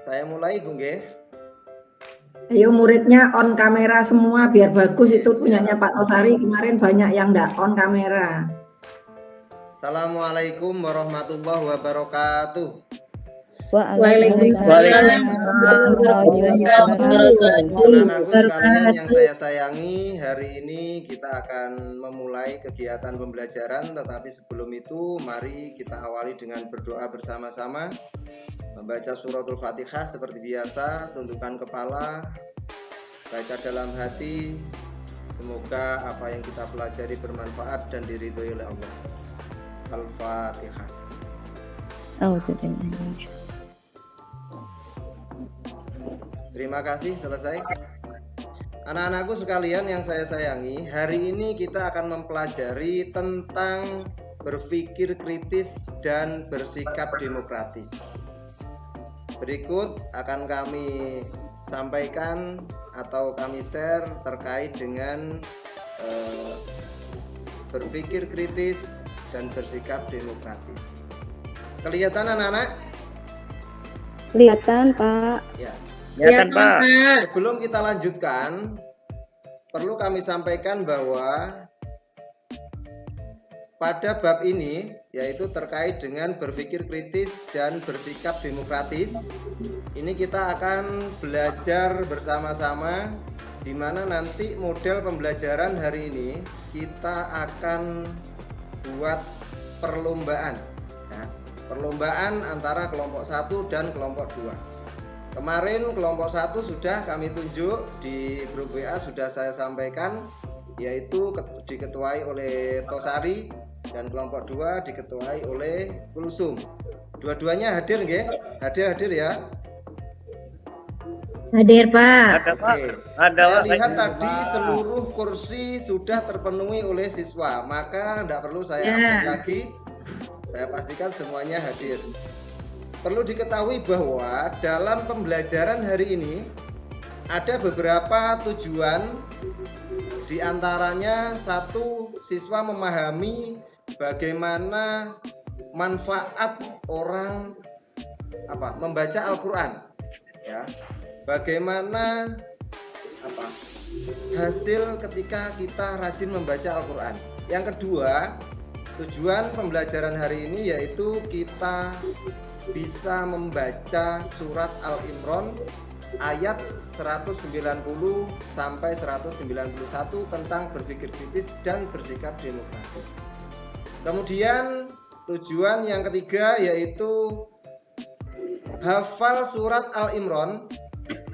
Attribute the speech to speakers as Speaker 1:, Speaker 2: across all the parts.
Speaker 1: Saya mulai, Bu nggih.
Speaker 2: Ayo muridnya on kamera semua biar bagus.
Speaker 1: Oke,
Speaker 2: itu punyanya
Speaker 1: siap.
Speaker 2: Pak Tosari kemarin banyak yang nggak on kamera.
Speaker 1: Assalamualaikum warahmatullahi wabarakatuh.
Speaker 3: Waalaikumsalam warahmatullahi wabarakatuh.
Speaker 1: Anak-anakku sekalian yang saya sayangi, hari ini kita akan memulai kegiatan pembelajaran, tetapi sebelum itu mari kita awali dengan berdoa bersama-sama. Membaca suratul Fatihah seperti biasa, tundukkan kepala, baca dalam hati. Semoga apa yang kita pelajari bermanfaat dan diridhoi oleh Allah. Al-Fatihah. Terima kasih, selesai. Anak-anakku sekalian yang saya sayangi, hari ini kita akan mempelajari tentang berpikir kritis dan bersikap demokratis. Berikut akan kami sampaikan atau kami share terkait dengan berpikir kritis dan bersikap demokratis. Kelihatan anak-anak?
Speaker 3: Kelihatan, Pak.
Speaker 1: Ya.
Speaker 4: Kelihatan, Pak.
Speaker 1: Sebelum kita lanjutkan, perlu kami sampaikan bahwa pada bab ini, yaitu terkait dengan berpikir kritis dan bersikap demokratis, ini kita akan belajar bersama-sama, di mana nanti model pembelajaran hari ini kita akan buat perlombaan, ya, perlombaan antara kelompok 1 dan kelompok 2. Kemarin kelompok 1 sudah kami tunjuk di grup WA, sudah saya sampaikan, yaitu diketuai oleh Tosari, dan kelompok 2 diketuai oleh Kulsum. Dua-duanya hadir nggih? Hadir ya?
Speaker 3: Hadir, Pak.
Speaker 4: Ada, Pak.
Speaker 1: Oke.
Speaker 4: Ada,
Speaker 1: Saya
Speaker 4: Pak.
Speaker 1: lihat tadi seluruh kursi sudah terpenuhi oleh siswa, maka tidak perlu saya absen lagi. Saya pastikan semuanya hadir. Perlu diketahui bahwa dalam pembelajaran hari ini ada beberapa tujuan, di antaranya satu, siswa memahami bagaimana manfaat orang membaca Al-Qur'an, ya. Bagaimana hasil ketika kita rajin membaca Al-Qur'an. Yang kedua, tujuan pembelajaran hari ini yaitu kita bisa membaca surat Al-Imran ayat 190 sampai 191 tentang berpikir kritis dan bersikap demokratis. Kemudian tujuan yang ketiga yaitu hafal surat Al-Imran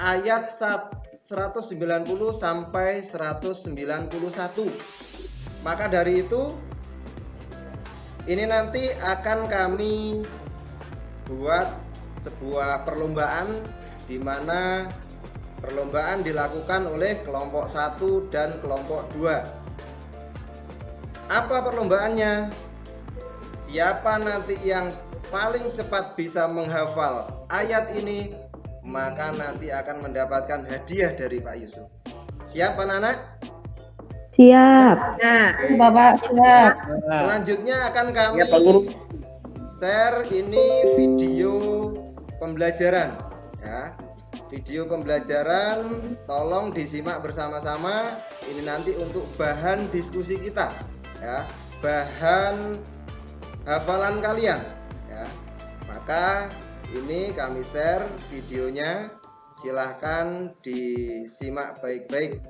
Speaker 1: ayat 190 sampai 191. Maka dari itu ini nanti akan kami buat sebuah perlombaan, di mana perlombaan dilakukan oleh kelompok 1 dan kelompok 2. Apa perlombaannya? Siapa nanti yang paling cepat bisa menghafal ayat ini, maka nanti akan mendapatkan hadiah dari Pak Yusuf. Siap anak-anak?
Speaker 3: Siap.
Speaker 1: Oke.
Speaker 2: Bapak siap.
Speaker 1: Selanjutnya akan kami
Speaker 4: Ya, Pak Guru.
Speaker 1: share ini video pembelajaran, ya. Video pembelajaran tolong disimak bersama-sama. Ini nanti untuk bahan diskusi kita, ya, bahan hafalan kalian, ya. Maka ini kami share videonya, silahkan disimak baik-baik.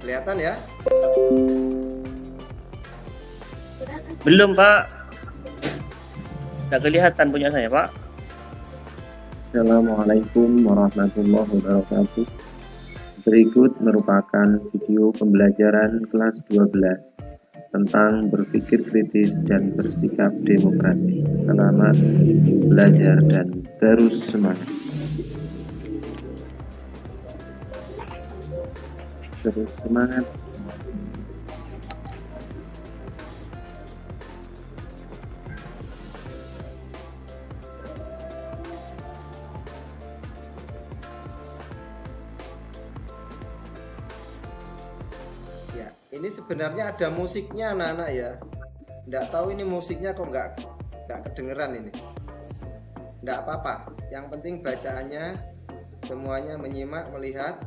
Speaker 1: Kelihatan ya?
Speaker 4: Belum, Pak. Tidak kelihatan punya saya, Pak.
Speaker 5: Assalamualaikum warahmatullahi wabarakatuh. Berikut merupakan video pembelajaran kelas 12 tentang berpikir kritis dan bersikap demokratis. Selamat belajar dan terus semangat. Terus semangat.
Speaker 1: ini sebenarnya ada musiknya anak-anak ya. Nggak tahu ini musiknya kok nggak kedengeran ini. Nggak apa-apa. Yang penting bacaannya semuanya menyimak, melihat.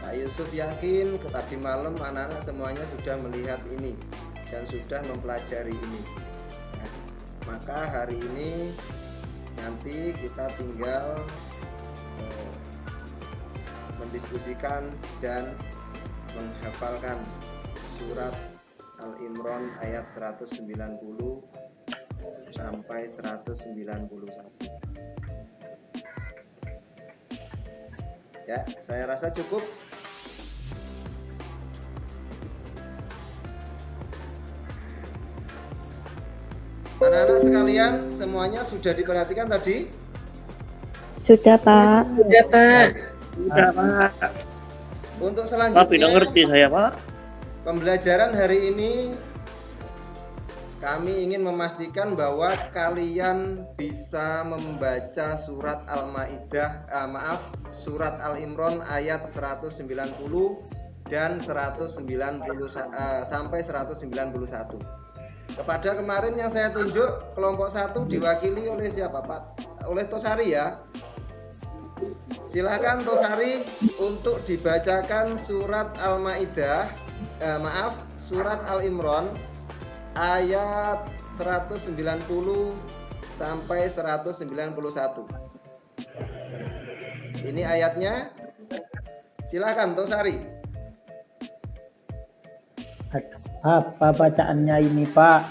Speaker 1: Pak Yusuf yakin tadi malam anak-anak semuanya sudah melihat ini dan sudah mempelajari ini. Ya, maka hari ini nanti kita tinggal mendiskusikan dan menghafalkan surat Al-Imran ayat 190 sampai 191. Ya, saya rasa cukup. Anak-anak sekalian, semuanya sudah diperhatikan tadi?
Speaker 3: Sudah, Pak.
Speaker 6: Sudah, Pak.
Speaker 4: Udah, Pak.
Speaker 1: Untuk
Speaker 4: Tapi udah ngerti
Speaker 1: selanjutnya,
Speaker 4: saya, Pak.
Speaker 1: pembelajaran hari ini kami ingin memastikan bahwa kalian bisa membaca surat Al-Maidah, surat Al-Imran ayat 190 dan 190 sampai 191. Kepada kemarin yang saya tunjuk, kelompok 1 diwakili oleh siapa, Pak? Oleh Tosari ya. Silakan Tosari untuk dibacakan surat Al-Maidah, surat Al-Imran ayat 190 sampai 191. Ini ayatnya. Silakan Tosari.
Speaker 7: Apa bacaannya ini, Pak?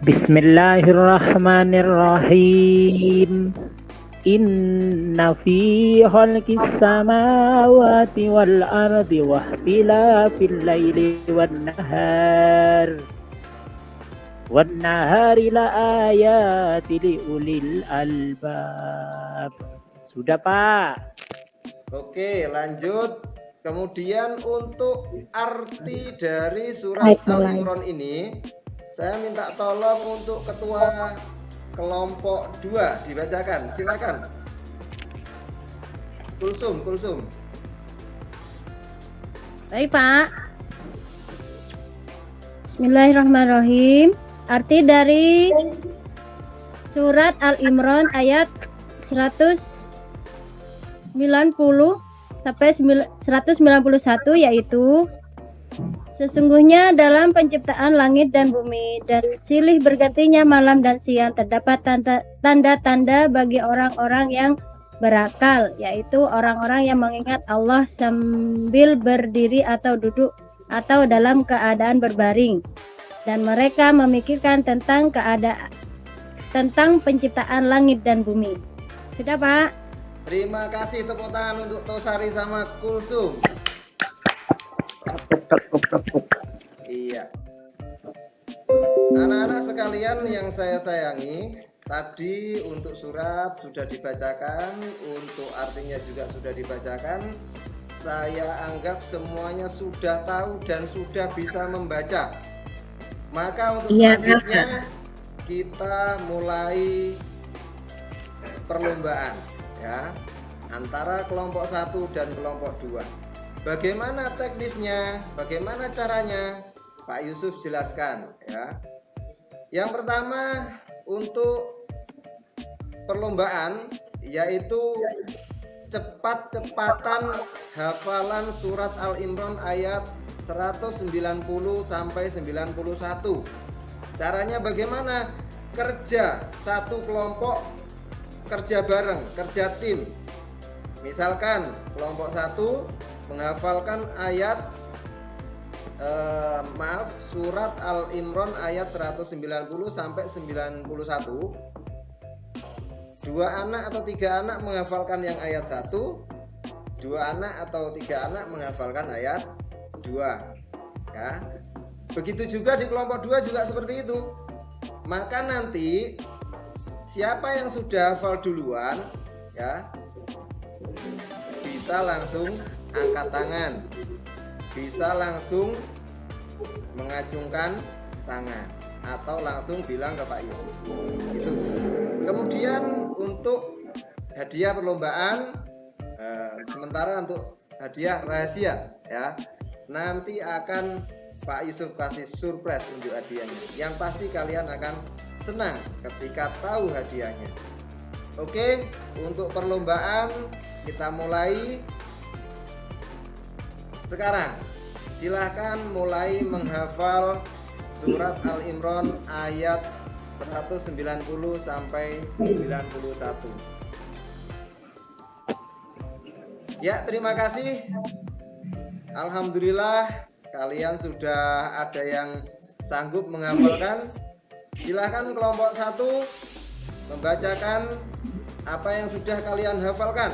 Speaker 7: Bismillahirrahmanirrahim. Inna fi khalqis samawati wal ardi wa ikhtilafil laili wan nahari la ayati li ulil albab. Sudah, Pak.
Speaker 1: Oke, lanjut. Kemudian untuk arti dari surat Al-Imran ini, saya minta tolong untuk ketua kelompok 2 dibacakan. Silakan. Kulsum.
Speaker 6: Baik, Pak. Bismillahirrahmanirrahim. Arti dari surat Al-Imran ayat 190 sampai 191, yaitu sesungguhnya dalam penciptaan langit dan bumi dan silih bergantinya malam dan siang terdapat tanda-tanda bagi orang-orang yang berakal, yaitu orang-orang yang mengingat Allah sambil berdiri atau duduk atau dalam keadaan berbaring, dan mereka memikirkan tentang penciptaan langit dan bumi. Sudah, Pak?
Speaker 1: Terima kasih, tepuk tangan untuk Tosari sama Kulsum. Iya. Anak-anak sekalian yang saya sayangi, tadi untuk surat sudah dibacakan, untuk artinya juga sudah dibacakan. Saya anggap semuanya sudah tahu dan sudah bisa membaca. Maka untuk selanjutnya kita mulai perlombaan ya, antara kelompok 1 dan kelompok 2. Bagaimana teknisnya? Bagaimana caranya? Pak Yusuf jelaskan ya. Yang pertama untuk perlombaan yaitu cepat-cepatan hafalan surat Al-Imran ayat 190 sampai 91. Caranya bagaimana? Kerja satu kelompok, kerja bareng, kerja tim. Misalkan kelompok 1 menghafalkan ayat surat Al-Imran ayat 190 sampai 91. 2 anak atau 3 anak menghafalkan yang ayat 1, 2 anak atau 3 anak menghafalkan ayat 2. Ya. Begitu juga di kelompok 2 juga seperti itu. Maka nanti siapa yang sudah hafal duluan ya bisa langsung angkat tangan, bisa langsung mengacungkan tangan atau langsung bilang ke Pak Yusuf. Itu. Kemudian untuk hadiah perlombaan sementara untuk hadiah rahasia ya. Nanti akan Pak Yusuf kasih surprise untuk hadiahnya. Yang pasti kalian akan senang ketika tahu hadiahnya. Oke, untuk perlombaan kita mulai sekarang. Silahkan mulai menghafal surat Al-Imran ayat 190 sampai 91. Ya, terima kasih. Alhamdulillah kalian sudah ada yang sanggup menghafalkan. Silahkan kelompok 1 membacakan apa yang sudah kalian hafalkan.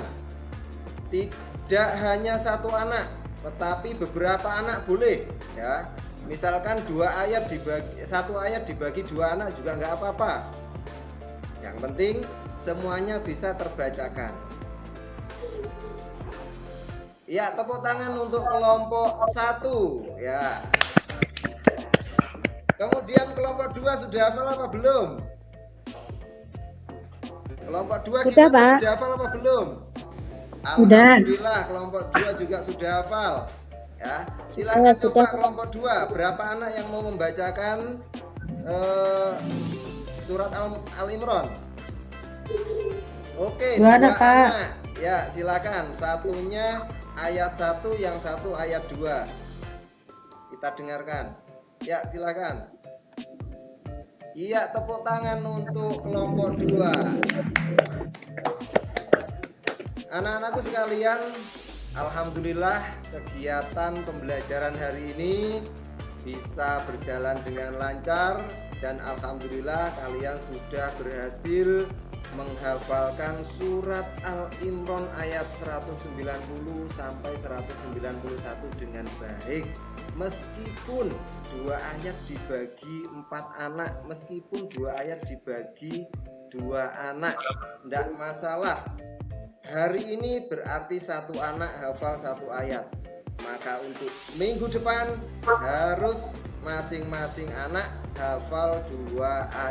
Speaker 1: Tidak hanya 1 anak, tetapi beberapa anak boleh ya. Misalkan 1 ayat dibagi 2 anak juga nggak apa-apa. Yang penting semuanya bisa terbacakan. Ya, tepuk tangan untuk kelompok 1 ya. Kemudian kelompok 2 sudah hafal apa belum? Kelompok 2
Speaker 3: Sudah, Pak.
Speaker 1: sudah hafal apa belum?
Speaker 3: Sudah.
Speaker 1: Alhamdulillah kelompok 2 juga sudah hafal. Ya, silakan coba kelompok 2. Berapa anak yang mau membacakan surat Al-Imran? Oke, 2 anak. Ya, silakan. Satunya ayat 1, yang 1 ayat 2. Kita dengarkan. Ya, silakan. Iya, tepuk tangan untuk kelompok 2. Anak-anakku sekalian, alhamdulillah kegiatan pembelajaran hari ini bisa berjalan dengan lancar dan alhamdulillah kalian sudah berhasil menghafalkan surat Al-Imran ayat 190 sampai 191 dengan baik. Meskipun 2 ayat dibagi 4 anak, meskipun 2 ayat dibagi 2 anak, tidak masalah. Hari ini berarti 1 anak hafal 1 ayat. Maka untuk minggu depan harus masing-masing anak hafal 2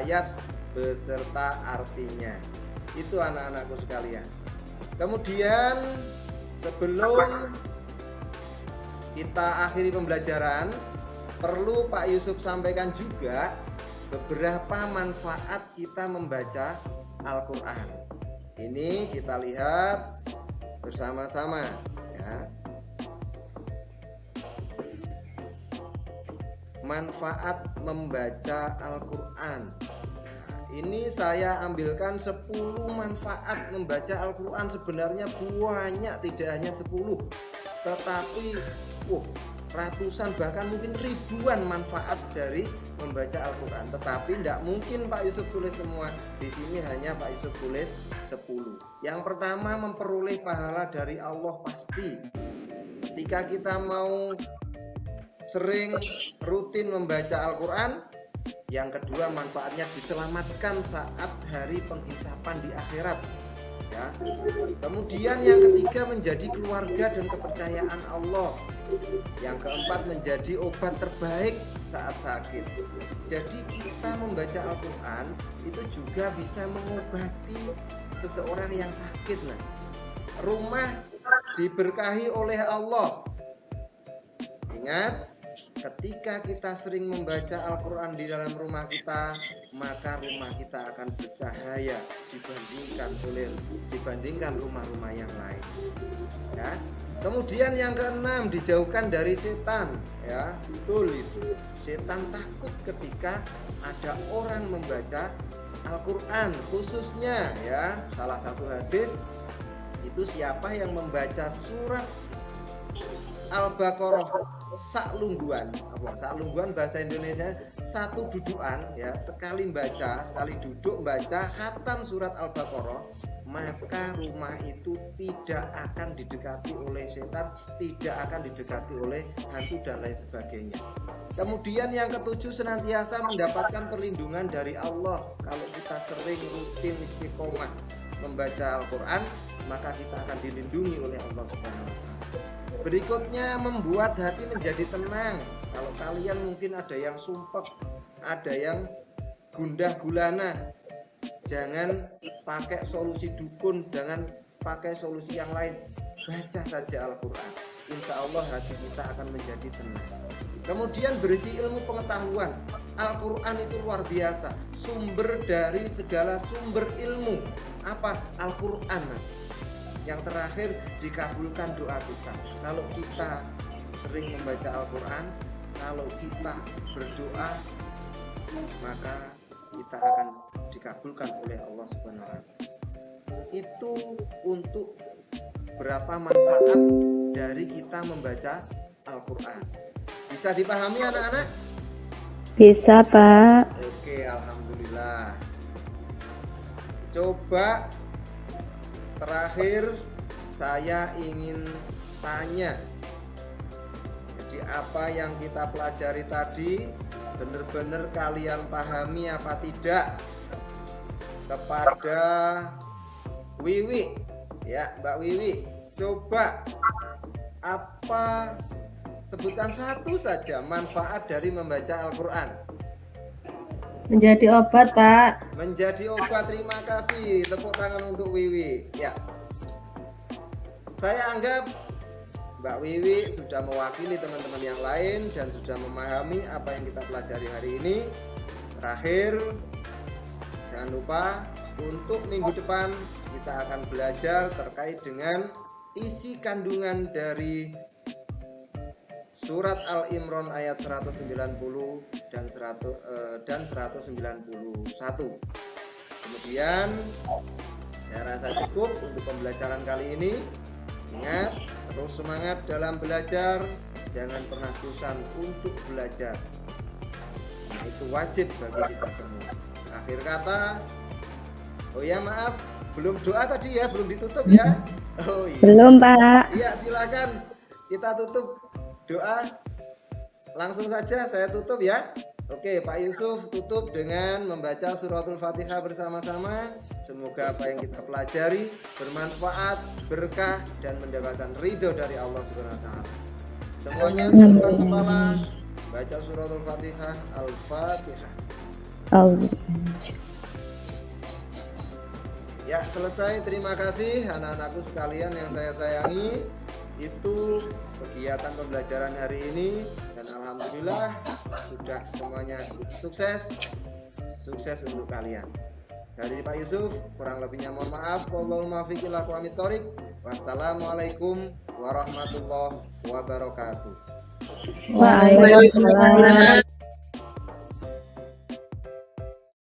Speaker 1: ayat beserta artinya. Itu anak-anakku sekalian. Kemudian sebelum kita akhiri pembelajaran, perlu Pak Yusuf sampaikan juga beberapa manfaat kita membaca Al-Quran. Ini kita lihat bersama-sama ya. Manfaat membaca Al-Quran. Ini saya ambilkan 10 manfaat membaca Al-Quran. Sebenarnya banyak, tidak hanya 10, tetapi ratusan bahkan mungkin ribuan manfaat dari membaca Al-Quran. Tetapi tidak mungkin Pak Yusuf tulis semua. Di sini hanya Pak Yusuf tulis 10. Yang pertama, memperoleh pahala dari Allah pasti. Ketika kita mau sering rutin membaca Al-Quran. Yang kedua, manfaatnya diselamatkan saat hari penghisapan di akhirat ya. Kemudian yang ketiga, menjadi keluarga dan kepercayaan Allah. Yang keempat, menjadi obat terbaik saat sakit. Jadi kita membaca Al-Quran itu juga bisa mengobati seseorang yang sakit. Nah, rumah diberkahi oleh Allah. Ingat, ketika kita sering membaca Al-Quran di dalam rumah kita, maka rumah kita akan bercahaya dibandingkan rumah-rumah yang lain ya. Kemudian yang keenam, dijauhkan dari setan ya. Betul itu. Setan takut ketika ada orang membaca Al-Quran, khususnya ya. Salah satu hadis itu, siapa yang membaca surat Al-Baqarah saklungguan. Apa? Saklungguan bahasa Indonesia satu dudukan ya, sekali duduk membaca khatam surat Al-Baqarah, maka rumah itu tidak akan didekati oleh setan, tidak akan didekati oleh hantu dan lain sebagainya. Kemudian yang ketujuh, senantiasa mendapatkan perlindungan dari Allah. Kalau kita sering rutin istiqomah membaca Al-Quran, maka kita akan dilindungi oleh Allah Subhanahu wa Ta'ala. Berikutnya, membuat hati menjadi tenang. Kalau kalian mungkin ada yang sumpek, ada yang gundah gulana, jangan pakai solusi dukun, jangan pakai solusi yang lain. Baca saja Al-Quran, insya Allah hati kita akan menjadi tenang. Kemudian berisi ilmu pengetahuan. Al-Quran itu luar biasa, sumber dari segala sumber ilmu. Apa? Al-Quran. Yang terakhir, dikabulkan doa kita. Kalau kita sering membaca Al-Quran, kalau kita berdoa, maka kita akan dikabulkan oleh Allah Subhanahu wa Ta'ala. Itu untuk berapa manfaat dari kita membaca Al-Quran. Bisa dipahami anak-anak?
Speaker 3: Bisa, Pak.
Speaker 1: Oke, alhamdulillah. Coba terakhir saya ingin tanya. Jadi apa yang kita pelajari tadi benar-benar kalian pahami apa tidak? Kepada Wiwi, ya Mbak Wiwi, coba apa, sebutkan satu saja manfaat dari membaca Al-Quran.
Speaker 8: Menjadi obat, Pak.
Speaker 1: Menjadi obat, terima kasih. Tepuk tangan untuk Wiwi. Ya, saya anggap Mbak Wiwi sudah mewakili teman-teman yang lain dan sudah memahami apa yang kita pelajari hari ini. Terakhir, jangan lupa untuk minggu depan kita akan belajar terkait dengan isi kandungan dari surat Al-Imran ayat 190 dan 191. Kemudian saya rasa cukup untuk pembelajaran kali ini. Ingat, terus semangat dalam belajar, jangan pernah bosan untuk belajar. Nah, itu wajib bagi kita semua. Akhir kata, oh ya maaf, belum doa tadi ya, belum ditutup ya. Oh iya.
Speaker 3: Belum, Pak.
Speaker 1: Iya, silakan kita tutup doa. Langsung saja saya tutup ya. Oke, Pak Yusuf tutup dengan membaca suratul Fatihah bersama-sama. Semoga apa yang kita pelajari bermanfaat, berkah, dan mendapatkan ridho dari Allah Subhanahu wa Ta'ala. Semuanya tundukkan kepala, baca suratul Fatihah. Al-Fatihah. Ya, selesai. Terima kasih anak-anakku sekalian yang saya sayangi. Itu kegiatan pembelajaran hari ini, dan alhamdulillah sudah semuanya sukses untuk kalian. Dari Pak Yusuf, kurang lebihnya mohon maaf. Wallahul muwaffiq ila aqwamit thoriq. Wassalamualaikum warahmatullahi wabarakatuh.
Speaker 8: Waalaikumsalam.